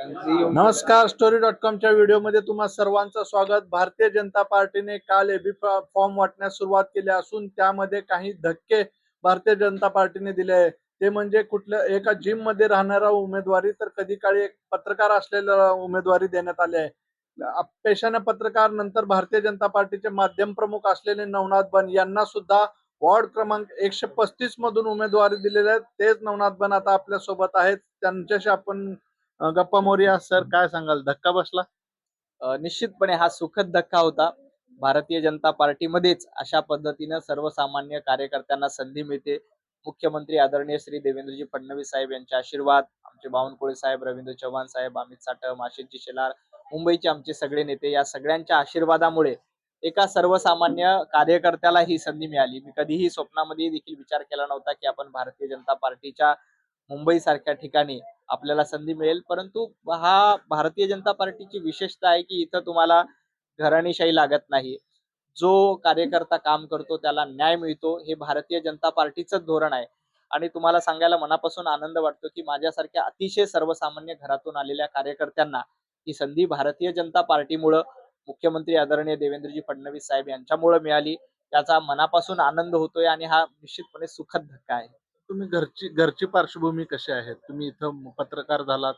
नमस्कार, story.com च्या व्हिडिओमध्ये तुम्हा सर्वांचं स्वागत. भारतीय जनता पार्टीने काल एबी फॉर्म वाटण्यास सुरुवात केली असून त्यामध्ये काही धक्के भारतीय जनता पार्टीने दिले आहे. ते म्हणजे कुठल्या एका जिम मध्ये राहणारा उमेदवारी तर कधी काळी एक पत्रकार असलेला उमेदवारी देण्यात आली आहे. पेशाने पत्रकार नंतर भारतीय जनता पार्टीचे माध्यम प्रमुख असलेले नवनाथ बन यांना सुद्धा वॉर्ड क्रमांक 135 मधून उमेदवारी दिलेली आहे. तेच नवनाथ बन आता आपल्या सोबत आहेत. त्यांच्याशी आपण गप्पा मारूया. सर, काय सांगाल, धक्का बसला? निश्चितपणे हा सुखद धक्का होता. भारतीय जनता पार्टीमध्येच अशा पद्धतीनं सर्वसामान्य कार्यकर्त्यांना संधी मिळते. मुख्यमंत्री आदरणीय श्री देवेंद्रजी फडणवीस साहेब यांचे आशीर्वाद, आमचे बावनकुळे साहेब, रवींद्र चव्हाण साहेब, अमित साटम, आशिषजी शेलार, मुंबईचे आमचे सगळे नेते, या सगळ्यांच्या आशीर्वादामुळे एका सर्वसामान्य कार्यकर्त्याला ही संधी मिळाली. मी कधीही स्वप्नामध्ये देखील विचार केला नव्हता की आपण भारतीय जनता पार्टीच्या मुंबई सारख्या ठिकाणी आपल्याला संधी मिळेल. परंतु हा भारतीय जनता पार्टीची विशेषता आहे की इथं तुम्हाला घराणेशाही लागत नाही. जो कार्यकर्ता काम करतो त्याला न्याय मिळतो. हे भारतीय जनता पार्टीचं धोरण आहे. आणि तुम्हाला सांगायला मनापासून आनंद वाटतो की माझ्यासारख्या अतिशय सर्वसामान्य घरातून आलेल्या कार्यकर्त्यांना ही संधी भारतीय जनता पार्टीमुळं, मुख्यमंत्री आदरणीय देवेंद्रजी फडणवीस साहेब यांच्यामुळे मिळाली. त्याचा मनापासून आनंद होतोय आणि हा निश्चितपणे सुखद धक्का आहे. तुम्ही घरची पार्श्वभूमी कशी आहे? तुम्ही इथं पत्रकार झालात,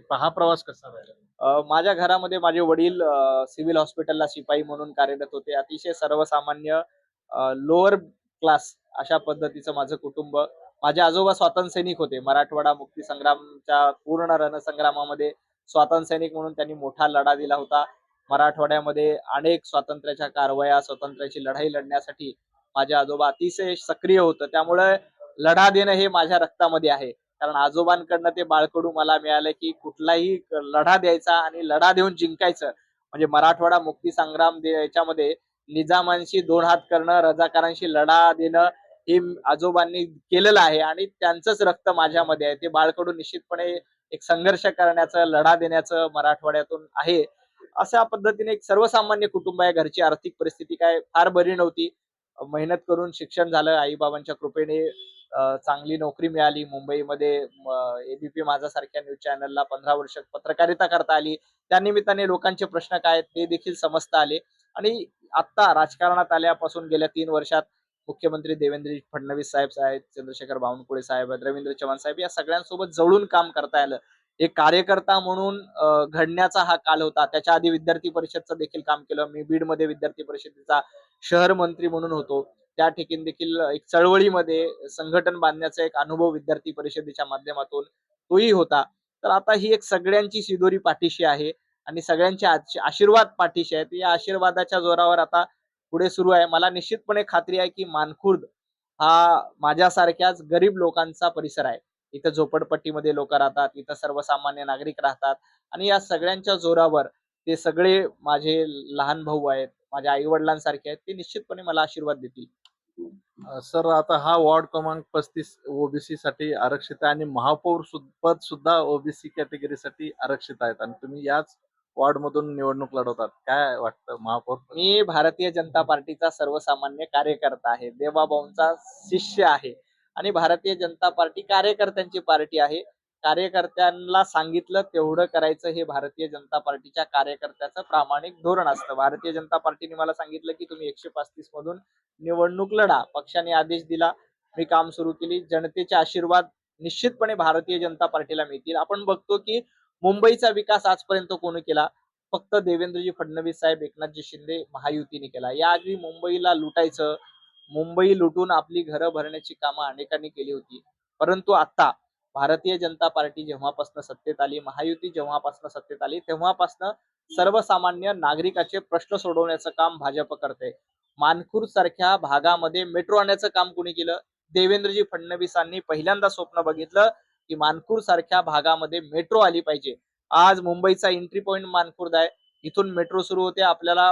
पहा प्रवास कसा राहिला? माझ्या घरामध्ये माझे वडील सिव्हिल हॉस्पिटलला शिपाई म्हणून कार्यरत होते. अतिशय सर्वसामान्य लोअर क्लास अशा पद्धतीचं माझं कुटुंब. माझे आजोबा स्वातंत्र्य सैनिक होते. मराठवाडा मुक्ती संग्रामच्या पूर्ण रणसंग्रामामध्ये स्वातंत्र्य सैनिक म्हणून त्यांनी मोठा लढा दिला होता. मराठवाड्यामध्ये अनेक स्वातंत्र्याच्या कारवाया, स्वातंत्र्याची लढाई लढण्यासाठी माझे आजोबा अतिशय सक्रिय होतं. त्यामुळे लढा देणं हे माझ्या रक्तामध्ये आहे. कारण आजोबांकडनं ते बाळकडू मला मिळालं की कुठलाही लढा द्यायचा आणि लढा देऊन जिंकायचं. म्हणजे मराठवाडा मुक्ती संग्राम याच्यामध्ये निजामांशी दोन हात करणं, रजाकारांशी लढा देणं हे आजोबांनी केलेलं आहे आणि त्यांचंच रक्त माझ्यामध्ये आहे. ते बाळकडू निश्चितपणे एक संघर्ष करण्याचं, लढा देण्याचं मराठवाड्यातून आहे. अशा पद्धतीने एक सर्वसामान्य कुटुंब आहे. घरची आर्थिक परिस्थिती काय फार बरी नव्हती. मेहनत करून शिक्षण झालं. आईबाबांच्या कृपेने चांगली नोकरी मिळाली. मुंबईमध्ये एबीपी माझा सारख्या न्यूज चॅनलला 15 वर्ष पत्रकारिता करता आली. त्यानिमित्ताने लोकांचे प्रश्न काय ते देखील समजता आले. आणि आता राजकारणात आल्यापासून गेल्या 3 वर्षात मुख्यमंत्री देवेंद्र फडणवीस साहेब आहेत, चंद्रशेखर बावनकुळे साहेब आहेत, रवींद्र चव्हाण साहेब, या सगळ्यांसोबत जवळून काम करता आलं. एक कार्यकर्ता म्हणून घडण्याचा हा काल होता. त्याच्या आधी विद्यार्थी परिषदचं देखील काम केलं. मी बीडमध्ये विद्यार्थी परिषदेचा शहर मंत्री म्हणून होतो. त्या ठिकाणी देखील एक चळवळीमध्ये संघटन बांधण्याचा एक अनुभव विद्यार्थी परिषदेच्या माध्यमातून तोही होता. तर आता ही एक सगळ्यांची शिदोरी पाठीशी आहे आणि सगळ्यांचे आशीर्वाद पाठीशी आहेत. या आशीर्वादाच्या जोरावर आता पुढे सुरू आहे. मला निश्चितपणे खात्री आहे की मानखुर्द हा माझ्यासारख्याच गरीब लोकांचा परिसर आहे. इथं झोपडपट्टीमध्ये लोक राहतात, इथं सर्वसामान्य नागरिक राहतात आणि या सगळ्यांच्या जोरावर ते सगळे माझे लहान भाऊ आहेत, माझ्या आई वडिलांसारखे आहेत, ते निश्चितपणे मला आशीर्वाद देतील. सर, आता हा वॉर्ड क्रमांक 35 ओबीसी साठी आरक्षित आहे आणि महापौर पद सुद्धा ओबीसी कॅटेगरीसाठी आरक्षित आहेत आणि तुम्ही याच वॉर्ड मधून निवडणूक लढवतात. काय वाटतं महापौर? मी भारतीय जनता पार्टीचा सर्वसामान्य कार्यकर्ता आहे, देवाभाऊंचा शिष्य आहे आणि भारतीय जनता पार्टी कार्यकर्त्यांची पार्टी आहे. कार्यकर्त्यांना सांगितलं तेवढं करायचं हे भारतीय जनता पार्टीच्या कार्यकर्त्याचं प्रामाणिक धोरण असतं. भारतीय जनता पार्टीने मला सांगितलं की तुम्ही 135 मधून निवडणूक लढा. पक्षाने आदेश दिला, मी काम सुरू केली. जनतेचे आशीर्वाद निश्चितपणे भारतीय जनता पार्टीला मिळतील. आपण बघतो की मुंबईचा विकास आजपर्यंत कोणी केला? फक्त देवेंद्रजी फडणवीस साहेब, एकनाथजी शिंदे महायुतीने केला. याआधी मुंबईला लुटायचं, मुंबई लुटून आपली घरं भरण्याची कामं अनेकांनी केली होती. परंतु आता भारतीय जनता पार्टी जेव्हापासून सत्तेत आली, महायुती जेव्हापासून सत्तेत आली, तेव्हापासून सर्वसामान्य नागरिकाचे प्रश्न सोडवण्याचं काम भाजप करते. मानखुर्द सारख्या भागामध्ये मेट्रो आणण्याचं काम कोणी केलं? देवेंद्रजी फडणवीसांनी पहिल्यांदा स्वप्न बघितलं की मानखुर्द सारख्या भागामध्ये मेट्रो आली पाहिजे. आज मुंबईचा एंट्री पॉइंट मानखुर्द आहे. इथून मेट्रो सुरू होते. आपल्याला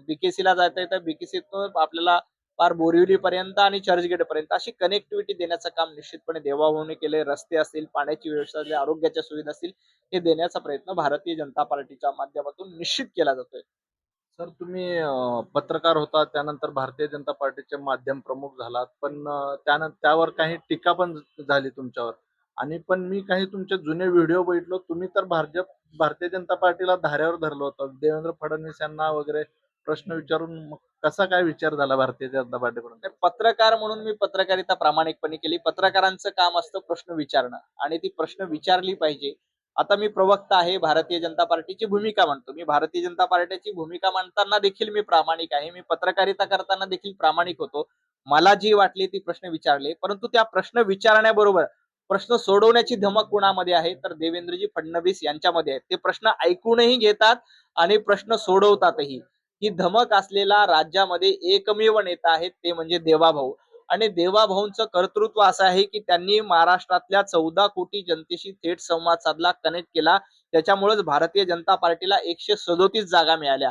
बीकेसीला जाता येतं. बीकेसीतून आपल्याला पार बोरिवली पर्यंत आणि चर्चगेट पर्यंत अशी कनेक्टिव्हिटी देण्याचं काम निश्चितपणे देवाभाऊने केले. रस्ते असतील, पाण्याची व्यवस्था असतील, आरोग्याच्या सुविधा असतील, हे देण्याचा प्रयत्न भारतीय जनता पार्टीच्या माध्यमातून निश्चित केला जातोय. सर, तुम्ही पत्रकार होता, त्यानंतर भारतीय जनता पार्टीचे माध्यम प्रमुख झालात, पण त्यावर काही टीका पण झाली तुमच्यावर. आणि पण मी काही तुमचे जुने व्हिडिओ बघितलो, तुम्ही तर भारतीय जनता पार्टीला धाऱ्यावर धरलं होतं. देवेंद्र फडणवीस यांना वगैरे प्रश्न विचारून मग कसा काय विचार झाला भारतीय जनता पार्टीकडून? नाही, पत्रकार म्हणून मी पत्रकारिता प्रामाणिकपणे केली. पत्रकारांचं काम असतं प्रश्न विचारणं आणि ती प्रश्न विचारली पाहिजे. आता मी प्रवक्ता आहे, भारतीय जनता पार्टीची भूमिका मांडतो. मी भारतीय जनता पार्टीची भूमिका मांडताना देखील मी प्रामाणिक आहे. मी पत्रकारिता करताना देखील प्रामाणिक होतो. मला जी वाटली ती प्रश्न विचारले. परंतु त्या प्रश्न विचारण्याबरोबर प्रश्न सोडवण्याची धमक कुणामध्ये आहे? तर देवेंद्रजी फडणवीस यांच्यामध्ये आहे. ते प्रश्न ऐकूनही घेतात आणि प्रश्न सोडवतातही. ही धमक असलेला राज्यामध्ये एकमेव नेता आहे ते म्हणजे देवाभाऊ. आणि देवाभाऊंचं कर्तृत्व असं आहे की त्यांनी महाराष्ट्रातल्या 14 कोटी जनतेशी थेट संवाद साधला, कनेक्ट केला. त्याच्यामुळेच भारतीय जनता पार्टीला 137 जागा मिळाल्या.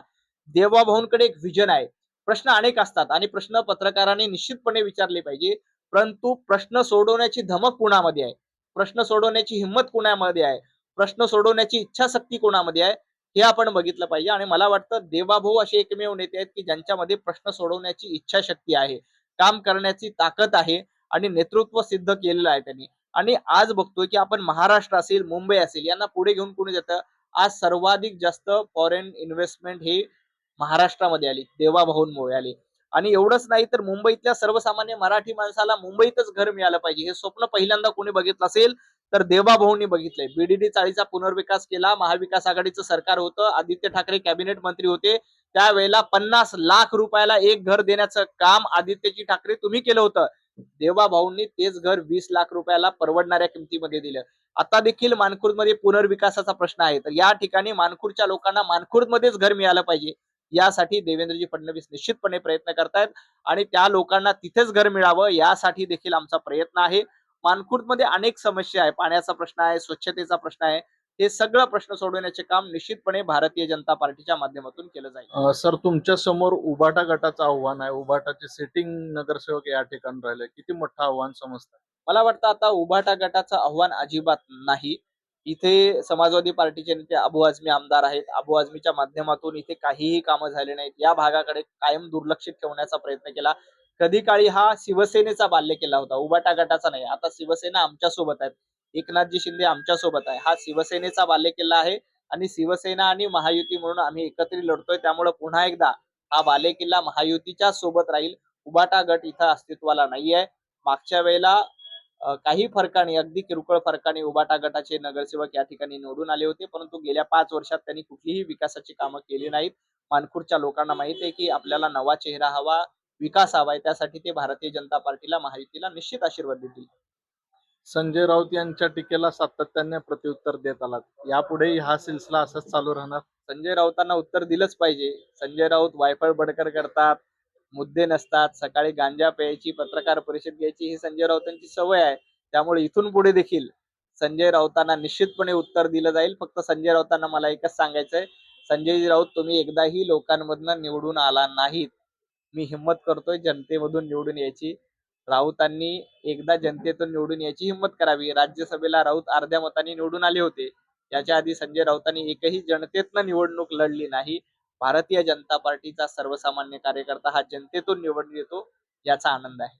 देवाभाऊंकडे एक व्हिजन आहे. प्रश्न अनेक असतात आणि प्रश्न पत्रकारांनी निश्चितपणे विचारले पाहिजे. परंतु प्रश्न सोडवण्याची धमक कुणामध्ये आहे? प्रश्न सोडवण्याची हिंमत कुणामध्ये आहे? प्रश्न सोडवण्याची इच्छाशक्ती कोणामध्ये आहे? हे आपण बघितलं पाहिजे. आणि मला वाटतं देवाभाऊ असे एकमेव नेते आहेत की ज्यांच्यामध्ये प्रश्न सोडवण्याची इच्छाशक्ती आहे, काम करण्याची ताकद आहे आणि नेतृत्व सिद्ध केलेलं आहे त्यांनी. आणि आज बघतोय की आपण महाराष्ट्र असेल, मुंबई असेल यांना पुढे घेऊन कोणी जातं? आज सर्वाधिक जास्त फॉरेन इन्व्हेस्टमेंट ही महाराष्ट्रामध्ये आली, देवाभाऊंमुळे आली. आणि एवढंच नाही तर मुंबईतल्या सर्वसामान्य मराठी माणसाला मुंबईतच घर मिळालं पाहिजे हे स्वप्न पहिल्यांदा कोणी बघितलं असेल तर देवाभाऊंनी बघितलंय. बीडीडी चाळीचा पुनर्विकास केला. महाविकास आघाडीचं सरकार होतं. आदित्य ठाकरे कॅबिनेट मंत्री होते. त्यावेळेला 50 लाख रुपयाला एक घर देण्याचं काम आदित्यजी ठाकरे तुम्ही केलं होतं. देवाभाऊंनी तेच घर 20 लाख रुपयाला परवडणाऱ्या किमतीमध्ये दिलं. आता देखील मानखुर्दमध्ये पुनर्विकासाचा प्रश्न आहे. तर या ठिकाणी मानखुर्दच्या लोकांना मानखुर्दमध्येच घर मिळालं पाहिजे. यासाठी देवेंद्रजी फडणवीस निश्चितपणे प्रयत्न करतायत आणि त्या लोकांना तिथेच घर मिळावं यासाठी देखील आमचा प्रयत्न आहे. मानखुर्दमध्ये अनेक समस्या आहे. पाण्याचा प्रश्न आहे, स्वच्छतेचा प्रश्न आहे. हे सगळं प्रश्न सोडवण्याचे काम निश्चितपणे भारतीय जनता पार्टीच्या माध्यमातून केलं जाईल. सर, तुमच्या समोर उबाटा गटाचं आव्हान आहे. उबाटाचे सिटिंग नगरसेवक या ठिकाणी राहिले. किती मोठं आव्हान समजतं? मला वाटतं आता उभाटा गटाचं आव्हान अजिबात नाही. इथे समाजवादी पार्टीचे नेते अबू आझमी आमदार आहेत. अबू आझमीच्या माध्यमातून इथे काहीही कामं झाले नाहीत. या भागाकडे कायम दुर्लक्षित ठेवण्याचा प्रयत्न केला. कधी काळी हा शिवसेनेचा बालेकिल्ला होता, उभाटा गटाचा नाही. आता शिवसेना आमच्या सोबत आहे. एकनाथजी शिंदे आमच्या सोबत आहे. हा शिवसेनेचा बालेकिल्ला आहे आणि शिवसेना आणि महायुती म्हणून आम्ही एकत्रित लढतोय. त्यामुळे पुन्हा एकदा हा बालेकिल्ला महायुतीच्या सोबत राहील. उभाटा गट इथं अस्तित्वाला नाहीये. मागच्या वेळेला काही फरकाने, अगदी किरकोळ फरकाने उभाटा गटाचे नगरसेवक या ठिकाणी निवडून आले होते. परंतु गेल्या 5 वर्षात त्यांनी कुठलीही विकासाची कामं केली नाहीत. मानखुर्दच्या लोकांना माहिती आहे की आपल्याला नवा चेहरा हवा, विकास हवाय. त्यासाठी ते भारतीय जनता पार्टीला, महायुतीला निश्चित आशीर्वाद देतील. संजय राऊत यांच्या टीकेला सातत्याने प्रत्युत्तर देत आलात. यापुढेही हा सिलसिला असाच चालू राहणार? संजय राऊतांना उत्तर दिलंच पाहिजे. संजय राऊत वायफळ बडकर करतात, मुद्दे नसतात. सकाळी गांजा प्यायची, पत्रकार परिषद घ्यायची ही संजय राऊतांची सवय आहे. त्यामुळे इथून पुढे देखील संजय राऊतांना निश्चितपणे उत्तर दिलं जाईल. फक्त संजय राऊतांना मला एकच सांगायचंय, संजय राऊत तुम्ही एकदाही लोकांमधनं निवडून आला नाहीत. मी हिम्मत करतोय जनतेमधून निवडून यायची. राऊतांनी एकदा जनतेतून निवडून यायची हिम्मत करावी. राज्यसभेला राऊत अर्ध्या मतांनी निवडून आले होते. याच्या आधी संजय राऊतांनी एकही जनतेतनं निवडणूक लढली नाही. भारतीय जनता पार्टीचा सर्वसामान्य कार्यकर्ता हा जनतेतून निवडून येतो, याचा आनंद आहे.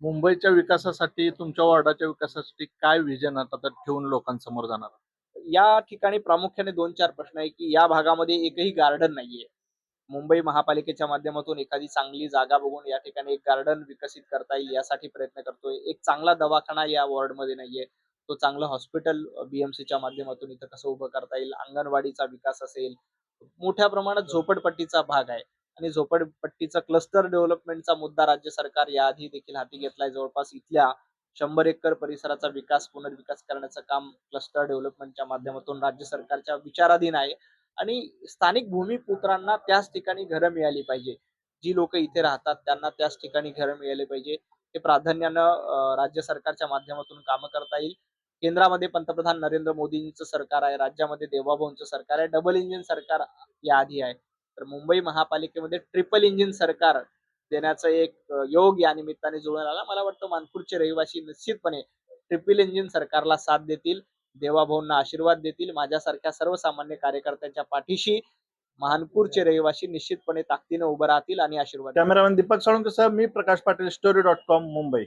मुंबईच्या विकासासाठी, तुमच्या वॉर्डाच्या विकासासाठी काय विजन आता ठेवून लोकांसमोर जाणार? या ठिकाणी प्रामुख्याने 2-4 प्रश्न आहे की या भागामध्ये एकही गार्डन नाहीये. मुंबई महापालिकेच्या माध्यमातून एखादी चांगली जागा बघून या ठिकाणी एक गार्डन विकसित करता येईल यासाठी प्रयत्न करतोय. एक चांगला दवाखाना या वॉर्डमध्ये नाहीये. तो चांगलं हॉस्पिटल बीएमसीच्या माध्यमातून इथं कसं उभं करता येईल, अंगणवाडीचा विकास असेल. मोठ्या प्रमाणात झोपडपट्टीचा भाग आहे आणि झोपडपट्टीचा क्लस्टर डेव्हलपमेंटचा मुद्दा राज्य सरकार याआधी देखील हाती घेतलाय. जवळपास इथल्या 100 एकर परिसराचा विकास, पुनर्विकास करण्याचं काम क्लस्टर डेव्हलपमेंटच्या माध्यमातून राज्य सरकारच्या विचाराधीन आहे. आणि स्थानिक भूमिपुत्रांना त्याच ठिकाणी घरं मिळाली पाहिजे. जी लोक इथे राहतात त्यांना त्याच ठिकाणी घरं मिळाली पाहिजे. हे प्राधान्यानं राज्य सरकारच्या माध्यमातून कामं करता येईल. केंद्रामध्ये पंतप्रधान नरेंद्र मोदींचं सरकार आहे, राज्यामध्ये देवाभाऊंचं सरकार आहे. डबल इंजिन सरकार याआधी आहे. तर मुंबई महापालिकेमध्ये ट्रिपल इंजिन सरकार देण्याचं एक योग या निमित्ताने जुळून आला. मला वाटतं मानखुर्दचे रहिवासी निश्चितपणे ट्रिपल इंजिन सरकारला साथ देतील, देवाभाऊंना आशीर्वाद देतील. माझ्यासारख्या सर्वसामान्य कार्यकर्त्यांच्या पाठीशी मानपूरचे रहिवासी निश्चितपणे ताकदीने उभं राहतील आणि आशीर्वाद देतील. कॅमेरामॅन दीपक साळुंके सह मी प्रकाश पाटील, story.com, मुंबई.